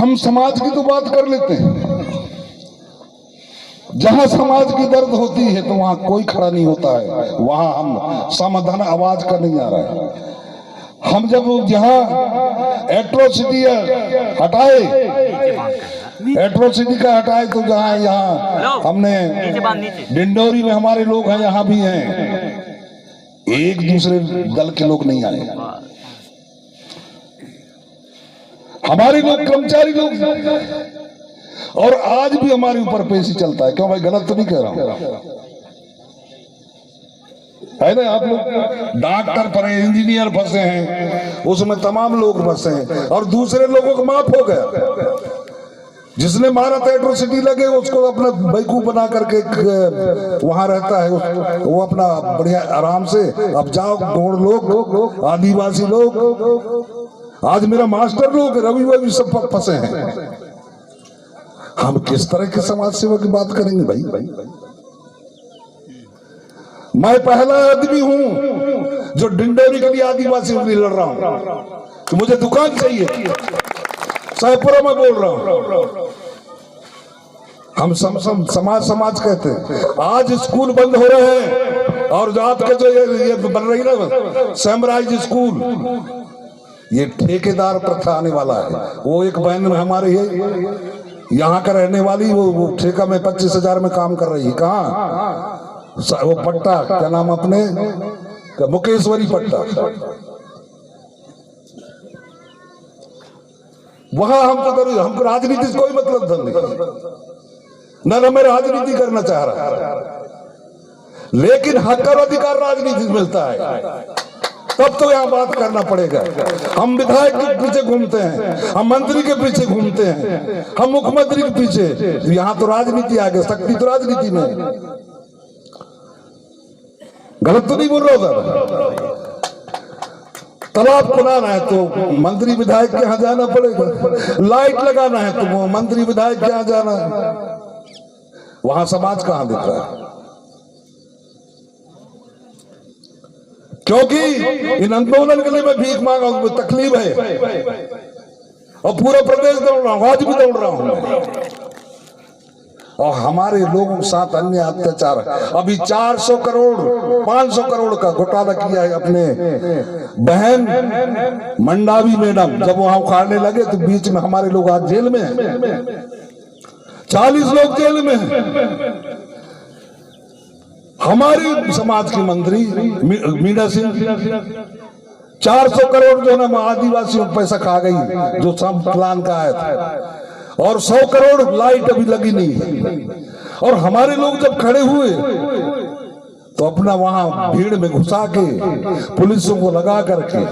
हम समाज की तो बात कर लेते हैं, जहां समाज की दर्द होती है तो वहां कोई खड़ा नहीं होता है, वहां हम समाधान आवाज का नहीं आ रहा है। हम जब यहाँ एट्रोसिटी हटाए, एट्रोसिटी का हटाए, तो जहाँ यहाँ हमने डिंडोरी में हमारे लोग हैं, यहाँ भी हैं, एक दूसरे दल के लोग नहीं आए, हमारे लोग कर्मचारी लोग, और आज भी हमारे ऊपर पेशी चलता है। क्यों भाई, गलत तो नहीं कह रहा हूं, है ना? आप लोग डॉक्टर पर इंजीनियर फंसे हैं, उसमें तमाम लोग फंसे हैं, और दूसरे लोगों को माफ हो गया। जिसने मारा था एट्रोसिटी लगे, उसको अपना बेवकूफ बना करके वहां रहता है, वो अपना बढ़िया आराम से। अब जाओ गोड़ लोग, आदिवासी लोग, आज मेरा मास्टर लोग, रवि सब फंसे हैं। हम किस तरह के समाज सेवा की बात करेंगे भाई? मैं पहला आदमी हूं जो डिंडोरी के लिए आदिवासियों के लिए लड़ रहा हूं, तो मुझे दुकान चाहिए, सहपुरा में बोल रहा हूं। हम समाज कहते हैं। आज स्कूल बंद हो रहे हैं, और जो आपके जो ये बन रही ना सैमराइज स्कूल, ये ठेकेदार प्रथा आने वाला है। वो एक बहन में हमारे यहाँ का रहने वाली, वो ठेका में 25,000 में काम कर रही है। कहाँ? वो पट्टा, क्या नाम अपने, मुकेश्वरी पट्टा, वहां हमको राजनीति से कोई मतलब नहीं, न मैं राजनीति करना चाह रहा, लेकिन हक और अधिकार राजनीति से मिलता है, तब तो यहाँ बात करना पड़ेगा। हम विधायक के पीछे घूमते हैं, हम मंत्री के पीछे घूमते हैं, हम मुख्यमंत्री के पीछे, यहाँ तो राजनीति आ गई, शक्ति तो राजनीति में। गलत तो नहीं बोल रहा था? तालाब खुलाना है तो मंत्री विधायक के यहाँ जाना पड़ेगा, लाइट लगाना है तो मंत्री विधायक के यहाँ जाना है, वहां समाज कहां दिख रहा है? क्योंकि इन आंदोलन के लिए मैं भीख मांगा हूं, तकलीफ है, और पूरा प्रदेश दौड़ रहा हूं, आज भी दौड़ रहा हूं, और हमारे लोगों के साथ अन्य अत्याचार। अभी 400 करोड़ 500 करोड़ का घोटाला किया है अपने बहन मंडावी मैडम, जब वहां उखाड़ने लगे तो बीच में हमारे लोग आज जेल में हैं, 40 लोग जेल में हैं। हमारी समाज की मंत्री मीना सिंह 400 करोड़ जो ना आदिवासियों को पैसा खा गई, जो सब प्लान का आया था, और 100 करोड़ लाइट अभी लगी नहीं है। और हमारे लोग जब खड़े हुए तो अपना वहां भीड़ में घुसा के पुलिसों को लगा करके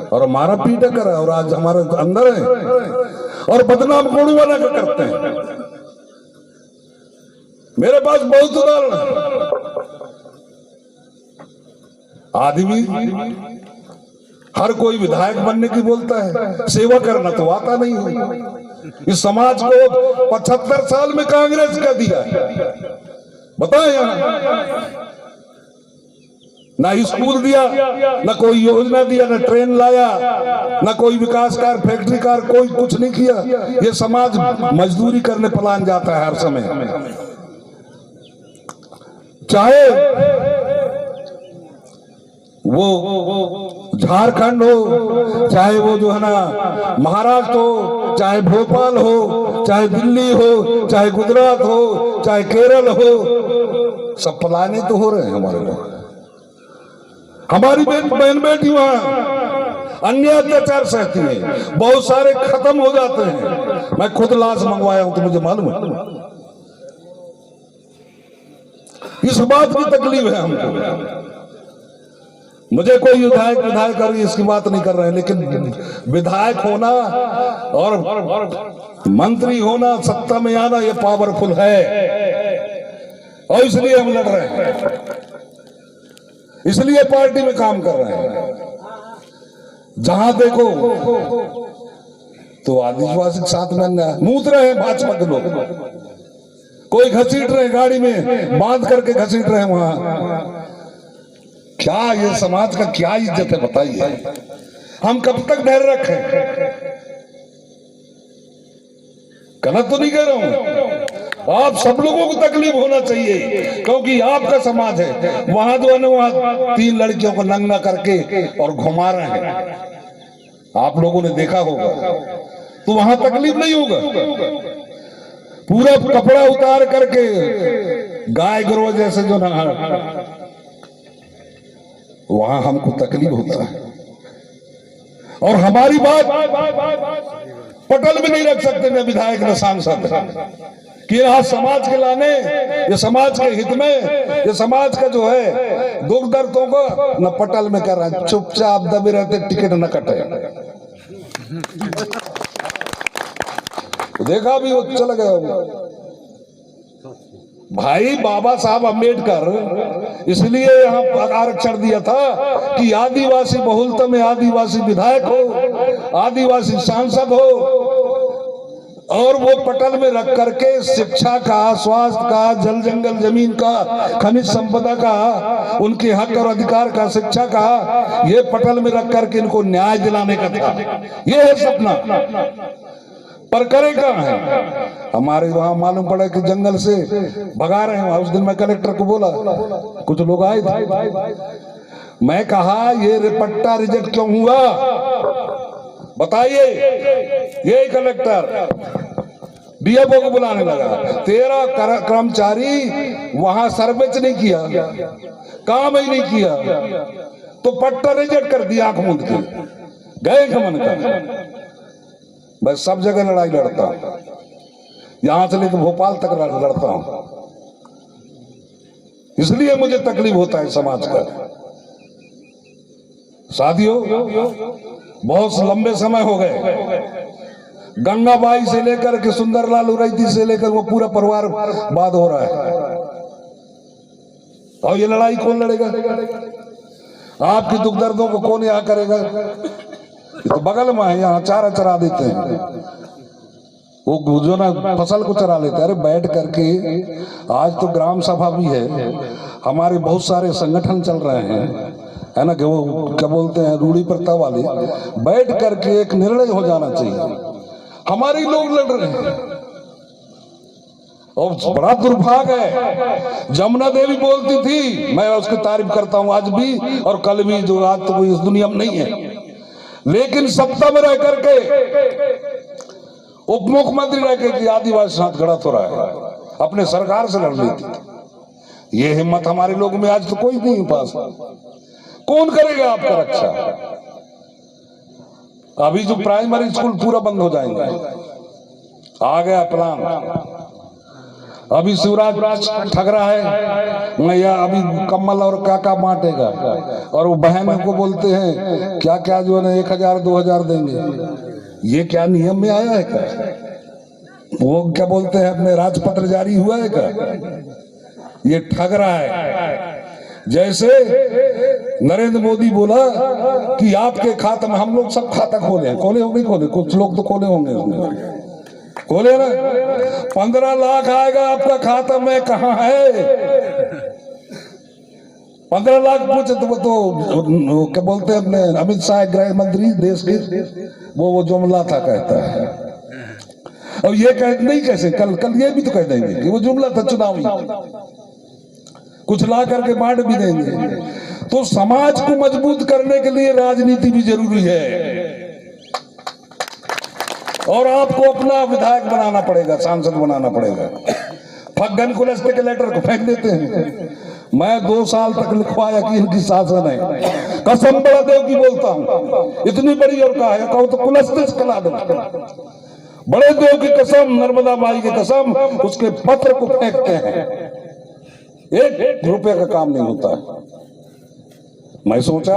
और हमारा पीटा करा, और आज हमारे अंदर है, और बदनाम गोड़ू वाला का करते हैं। मेरे पास बहुत उदाहरण, आदमी हर कोई विधायक बनने की बोलता है, सेवा करना तो आता नहीं है। इस समाज को 75 साल में कांग्रेस का दिया, बताए यहाँ ना स्कूल दिया, ना कोई योजना दिया, ना ट्रेन लाया, ना कोई विकास कार्य, फैक्ट्री कार्य, कोई कुछ नहीं किया। ये समाज मजदूरी करने पलान जाता है हर समय, चाहे वो झारखंड हो, चाहे वो जो है ना महाराष्ट्र हो, चाहे भोपाल हो, चाहे दिल्ली हो, चाहे गुजरात हो, चाहे केरल हो, सब पलायन तो हो रहे हैं हमारे लोग। हमारी बहन बेटी वहां अन्य अत्याचार सहती है, बहुत सारे खत्म हो जाते हैं। मैं खुद लाश मंगवाया हूं, तो मुझे मालूम है, इस बात की तकलीफ है हमको। मुझे कोई विधायक और इसकी बात नहीं कर रहे हैं, लेकिन विधायक होना और मंत्री होना, सत्ता में आना, ये पावरफुल है, और इसलिए हम लड़ रहे हैं, इसलिए पार्टी में काम कर रहे हैं। जहां देखो तो आदिवासी के साथ में मूत रहे हैं भाजपा के लोग, कोई घसीट रहे गाड़ी में बांध करके घसीट रहे वहां। क्या ये समाज का क्या इज्जत है बताइए? हम कब तक डर रखें? गलत तो नहीं कह रहा हूं, आप सब लोगों को तकलीफ होना चाहिए क्योंकि आपका समाज है। वहां जो है ना, वहां 3 लड़कियों को नंगा करके और घुमा रहे हैं, आप लोगों ने देखा होगा, तो वहां तकलीफ नहीं होगा। पूरा कपड़ा उतार करके गाय गरो जैसे जो ना, वहां हमको तकलीफ होता है। और हमारी बात पटल में नहीं रख सकते न विधायक न सांसद कि आज समाज के लाने, ये समाज के हित में, ये समाज का जो है दुख दर्दों को न पटल में कर रहे हैं, चुपचाप दबे रहते, टिकट न कटे। देखा भी वो चला गया भाई। बाबा साहब अम्बेडकर इसलिए यहाँ आरक्षण दिया था कि आदिवासी बहुलता में आदिवासी विधायक हो, आदिवासी सांसद हो, और वो पटल में रख करके शिक्षा का, स्वास्थ्य का, जल जंगल जमीन का, खनिज संपदा का, उनके हक और अधिकार का, शिक्षा का, ये पटल में रख करके इनको न्याय दिलाने का था। ये है सपना, पर करे कहाँ है? हमारे वहां मालूम पड़ा कि जंगल से भगा रहे हैं। उस दिन मैं कलेक्टर को बोला, कुछ लोग आए थे, मैं कहा ये पट्टा रिजेक्ट क्यों हुआ बताइए। ये कलेक्टर डीएफओ को बुलाने लगा, तेरा कर्मचारी वहां सर्वेच नहीं किया, काम ही नहीं किया, तो पट्टा रिजेक्ट कर दिया आंख मूंद के, गए कमन का। मैं सब जगह लड़ाई लड़ता हूं, यहां से लेकर भोपाल तक लड़ता हूं, इसलिए मुझे तकलीफ होता है समाज का। साथियों, बहुत लंबे समय हो गए, गंगाबाई से लेकर के सुंदरलाल उराइती से लेकर वो पूरा परिवार बाद हो रहा है, और ये लड़ाई कौन लड़ेगा? आपकी दुख दर्दों को कौन यहाँ करेगा? तो बगल में है, यहाँ चारा चरा देते हैं, वो जो ना फसल को चरा लेते हैं। अरे बैठ करके, आज तो ग्राम सभा भी है, हमारे बहुत सारे संगठन चल रहे हैं, है ना, कि वो क्या बोलते हैं रूढ़ी प्रथा वाले, बैठ करके एक निर्णय हो जाना चाहिए। हमारे लोग लड़ रहे हैं, और बड़ा दुर्भाग्य है। जमुना देवी बोलती थी, मैं उसकी तारीफ करता हूं आज भी और कल भी, जो आज तो कोई इस दुनिया में नहीं है, लेकिन सत्ता में रह करके उप मुख्यमंत्री रह के आदिवासी साथ गलत हो रहा है, अपने सरकार से लड़ लेती। ये हिम्मत हमारे लोगों में आज तो कोई नहीं पास। कौन करेगा आपका रक्षा? अभी जो प्राइमरी स्कूल पूरा बंद हो जाएंगे, आ गया प्लान। अभी शिवराज ठग रहा है, मैया अभी कम्बल और काका बांटेगा, और वो बहनों को बोलते हैं क्या क्या जो है 1000 2000 देंगे। ये क्या नियम में आया है क्या? वो क्या बोलते हैं अपने राजपत्र जारी हुआ है क्या? ये ठग रहा है। जैसे नरेंद्र मोदी बोला कि आपके खाते में, हम लोग सब खाता खोले हैं, खोले हो नहीं खोले, कुछ लोग तो खोले होंगे, उसमें खोले ना। 15 लाख आएगा आपका खाता में, कहाँ है? 15 लाख पूछे तो वो तो क्या बोलते हैं अपने अमित शाह गृह मंत्री देश के, वो जुमला था कहता है। और ये कह नहीं, कैसे कल ये भी तो कह देंगे कि वो जुमला था चुनावी, कुछ ला करके बांट भी देंगे। तो समाज को मजबूत करने के लिए राजनीति भी जरूरी है, और आपको अपना विधायक बनाना पड़ेगा, सांसद बनाना पड़ेगा। फग्गन कुलस्ते के लेटर को फेंक देते हैं। मैं 2 साल तक लिखवाया कि इनकी शासन है, कसम बड़ा देव की बोलता हूं, इतनी बड़ी और कहा है, कहो तो कुलस्ते से कला दो, बड़े देव की कसम, नर्मदा माई की कसम, उसके पत्र को फेंकते हैं। 1 रुपए का काम नहीं होता है। मैं सोचा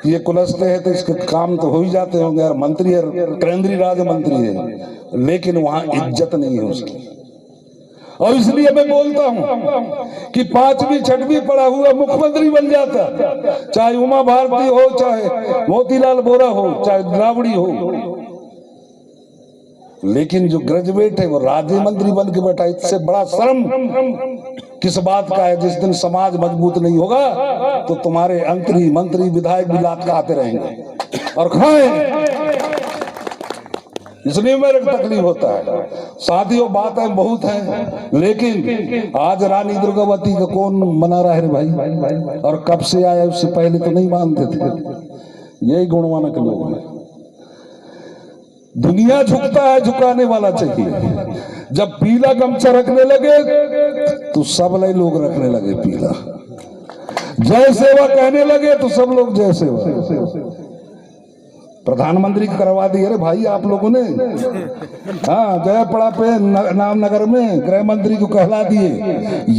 ये कुलस्ते है तो इसके काम तो हो ही जाते होंगे यार, मंत्री है, केंद्रीय राज्य मंत्री है, लेकिन वहां इज्जत नहीं है उसकी। और इसलिए मैं बोलता हूं कि 5वीं 6वीं पढ़ा हुआ मुख्यमंत्री बन जाता, चाहे उमा भारती हो, चाहे मोतीलाल वोरा हो, चाहे द्राविड़ी हो, लेकिन जो ग्रेजुएट है वो राज्य मंत्री बन के बैठा। इससे बड़ा शर्म किस बात का है? जिस दिन समाज मजबूत नहीं होगा तो तुम्हारे मंत्री विधायक भी लात खाते रहेंगे और खाएं। इसलिए मेरे को तकलीफ होता है। साथियों बातें बहुत हैं, लेकिन आज रानी दुर्गावती का कौन मना रहा है रे भाई? और कब से आया, उससे पहले तो नहीं मानते थे। यही गुणवाना के लोग हैं। दुनिया झुकता है, झुकाने वाला चाहिए। जब पीला गमछा रखने लगे तो सब लोग रखने लगे पीला। जय सेवा कहने लगे तो सब लोग जय सेवा। प्रधानमंत्री को करवा दिए अरे भाई आप लोगों ने। हाँ, जयपड़ा पे नामनगर में गृह मंत्री को कहला दिए।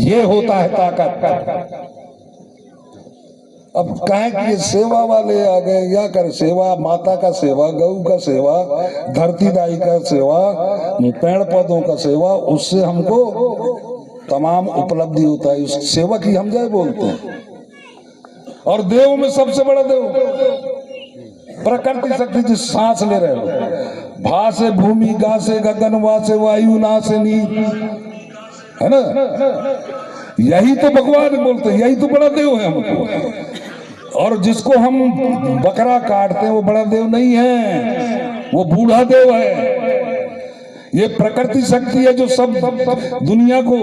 ये होता है ताकत। अब कहें कि ये सेवा वाले आ गए, या कर सेवा, माता का सेवा, गौ का सेवा, धरती दाई का सेवा, पेड़ पौधों का सेवा, उससे हमको तमाम उपलब्धि होता है। उस सेवा की हम जय बोलते हैं। और देव में सबसे बड़ा देव प्रकृति शक्ति, जिस सांस ले रहे हो, भा से भूमि, गा से गगन, वा से वायु, ना से नीर, है ना? यही तो भगवान बोलते हैं, यही तो बड़ा देव है हमको। और जिसको हम बकरा काटते हैं वो बड़ा देव नहीं है, वो बूढ़ा देव है। ये प्रकृति शक्ति है जो सब दुनिया को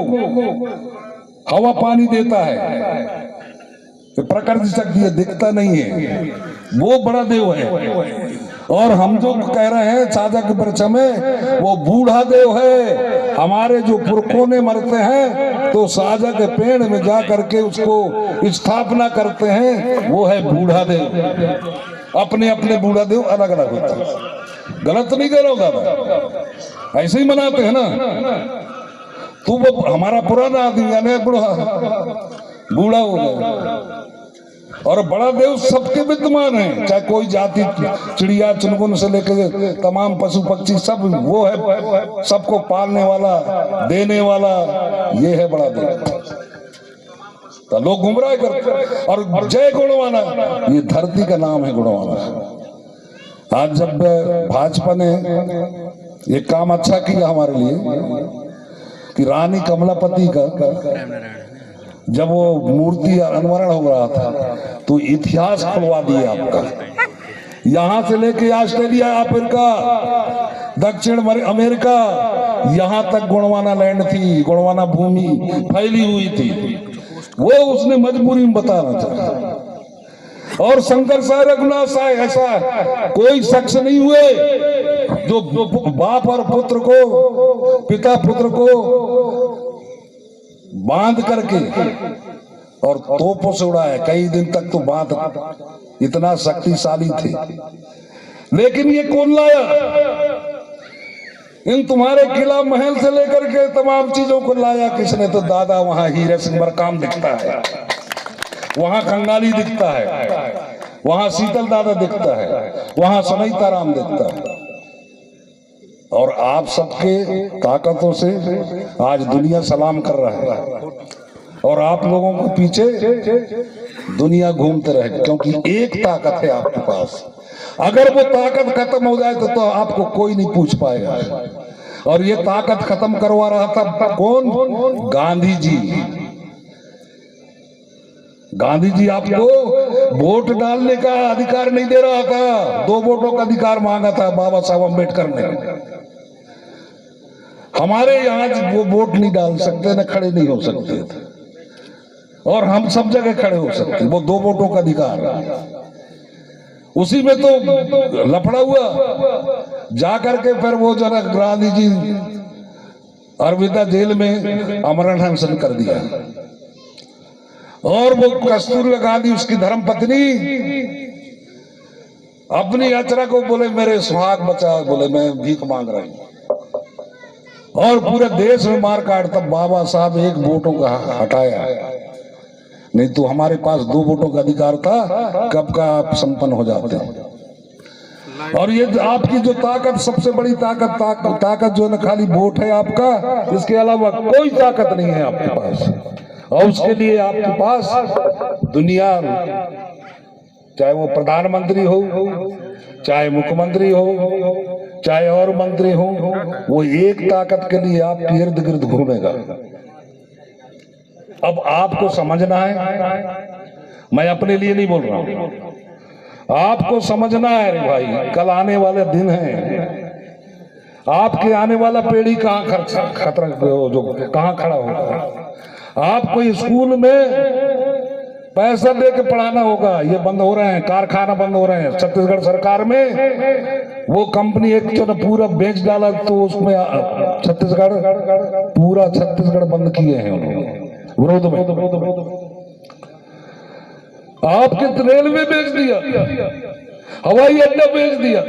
हवा पानी देता है। प्रकृति शक्ति है, दिखता नहीं है, वो बड़ा देव है। और हम जो कह रहे हैं साजा के परिचय में, वो बूढ़ा देव है। हमारे जो पुरखों ने मरते हैं तो साजा के पेड़ में जा करके उसको स्थापना करते हैं, वो है बूढ़ा देव। अपने अपने बूढ़ा देव अलग अलग होता है। गलत नहीं कह रहा हूं दादा, ऐसे ही मनाते हैं ना। तो वो हमारा पुराना आदमी यानी बूढ़ा हो गया। और बड़ा देव सबके विद्यमान है, चाहे कोई जाति, चिड़िया चुनगुन से लेकर तमाम पशु पक्षी सब वो है, सबको पालने वाला, देने वाला, ये है बड़ा देव। तो लोग गुमराह करते। और जय गुणवाना, ये धरती का नाम है गुणवाना। आज जब भाजपा ने ये काम अच्छा किया हमारे लिए कि रानी कमलापति का जब वो मूर्ति अनावरण हो रहा था तो इतिहास खुलवा दिए आपका। यहां से लेके ऑस्ट्रेलिया, अफ्रीका, दक्षिण अमेरिका, यहां तक गुणवाना लैंड थी, गुणवाना भूमि फैली हुई थी। वो उसने मजबूरी में बताना था। और शंकर साय, रघुनाथ साय, ऐसा कोई शख्स नहीं हुए जो बाप और पुत्र को, पिता पुत्र को बांध करके और तोपों से उड़ाया। कई दिन तक तो बांध इतना शक्तिशाली थे। लेकिन ये कौन लाया? इन तुम्हारे किला महल से लेकर के तमाम चीजों को लाया किसने? तो दादा, वहां हीरे सिंह मरकाम दिखता है, वहां कंगाली दिखता है, वहां शीतल दादा दिखता है, वहां सनईता राम दिखता है। और आप सबके ताकतों से आज दुनिया सलाम कर रहा है। और आप लोगों को पीछे दुनिया घूमते रहे, क्योंकि एक ताकत है आपके पास। अगर वो ताकत खत्म हो जाए तो आपको कोई नहीं पूछ पाएगा। और ये ताकत खत्म करवा रहा था कौन? गांधी जी। गांधी जी आपको वोट डालने का अधिकार नहीं दे रहा था, 2 वोटों का अधिकार मांगा था बाबा साहब अम्बेडकर ने। हमारे यहाँ वो वोट नहीं डाल सकते, न खड़े नहीं हो सकते थे, और हम सब जगह खड़े हो सकते। वो 2 वोटों का अधिकार, उसी में तो लफड़ा हुआ। जा करके फिर वो जरा गांधी जी अरविंदा जेल में अमरण अनशन कर दिया। और वो कस्तूरबा गांधी, उसकी धर्म पत्नी, अपनी यात्रा को बोले मेरे सुहाग बचा, बोले मैं भीख मांग रही हूं। और पूरे देश में मार काट। तब बाबा साहब 1 वोटों का हटाया, नहीं तो हमारे पास 2 वोटों का अधिकार था, कब का आप संपन्न हो जाते। और ये आपकी जो ताकत, सबसे बड़ी ताकत जो है ना, खाली वोट है आपका, इसके अलावा कोई ताकत नहीं है आपके पास। और उसके लिए आपके पास दुनिया, चाहे वो प्रधानमंत्री हो, चाहे मुख्यमंत्री हो, चाहे और मंत्री हो, वो एक ताकत के लिए आपके इर्द गिर्द घूमेगा। अब आपको समझना है, मैं अपने लिए नहीं बोल रहा हूं, आपको समझना है रे भाई। कल आने वाले दिन हैं, आपके आने वाला पीढ़ी कहाँ खतरा जो कहाँ खड़ा होगा। आपको स्कूल में पैसा दे के पढ़ाना होगा, ये बंद हो रहे हैं, कारखाना बंद हो रहे हैं। छत्तीसगढ़ सरकार में वो कंपनी एक जो पूरा बेच डाला, तो उसमें पूरा छत्तीसगढ़ बंद किए हैं उन्होंने विरोध में। आपके रेलवे बेच दिया, हवाई अड्डा बेच दिया,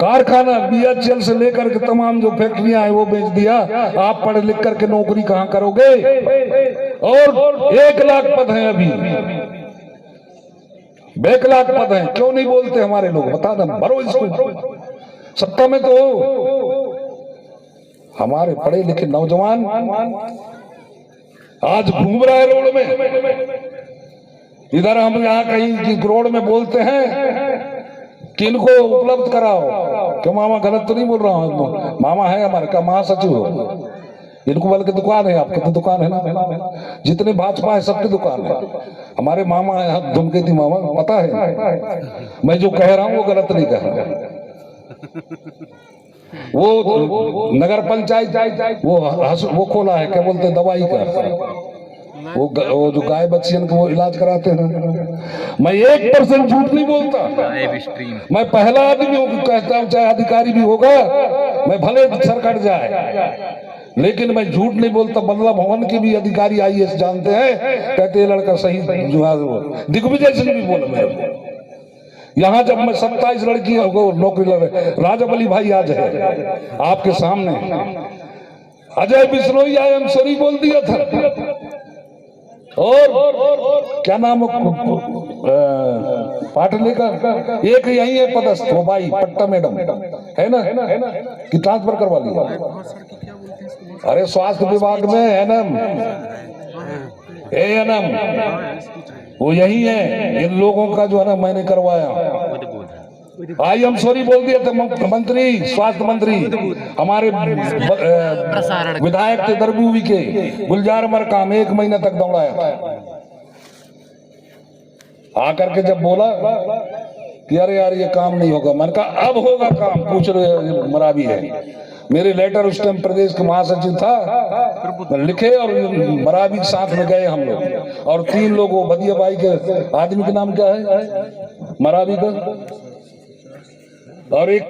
कारखाना बीएचईएल से लेकर के तमाम जो फैक्ट्रियां हैं वो बेच दिया। आप पढ़ लिख करके नौकरी कहां करोगे? और 1 लाख पद हैं, अभी 1 लाख पद हैं। क्यों नहीं बोलते हमारे लोग? बता दें, भरो इसको। सत्ता में तो हमारे पढ़े लिखे नौजवान आज घूम रहा है रोड में। इधर हम यहाँ कहीं रोड में बोलते हैं कि इनको उपलब्ध कराओ। क्यों मामा, गलत तो नहीं बोल रहा हूँ? मामा है हमारे का महासचिव हो, इनको बल्कि दुकान है। आपकी तो दुकान है ना, जितने भाजपा है सबकी दुकान है। हमारे मामा है धूमकेती मामा, पता है। मैं जो कह रहा हूँ वो गलत नहीं कह रहा। वो नगर पंचायत वो खोला है, क्या बोलते हैं, दवाई का, वो जो गाय बच्चियन को वो इलाज कराते हैं। मैं 1% झूठ नहीं बोलता। मैं पहला आदमी हूँ कहता हूँ, चाहे अधिकारी भी होगा, मैं भले सर कट जाए, लेकिन मैं झूठ नहीं बोलता। बंगला भवन के भी अधिकारी IAS जानते हैं, कहते हैं लड़का सही जो है। दिग्विजय सिंह भी बोला मेरे को। यहाँ जब मैं 27 लड़कियों को नौकरी लगे, राजाबली भाई आज है आपके सामने, अजय बिश्नोई IM सॉरी बोल दिया था। और क्या नाम पाटले का एक यही है पदस्थ, वो भाई पट्टा मैडम है ना, कि ट्रांसफर करवा लिया? अरे स्वास्थ्य विभाग में है ना, ANM, वो यही है। इन लोगों का जो है ना मैंने करवाया। IM सॉरी बोल दिया था मंत्री, स्वास्थ्य मंत्री हमारे विधायक थे दरबूवी के, गुलजार मरकाम, 1 महीना तक दौड़ाया। आकर के जब बोला कि अरे यार ये काम नहीं होगा, मैंने कहा अब होगा काम, पूछ रहे मरावी है। मेरे लेटर उस टाइम प्रदेश के महासचिव था, लिखे और मरावी के साथ में गए हम लोग। और 3 लोग, वो बदिया भाई के आदमी के नाम क्या है मरावी का, और एक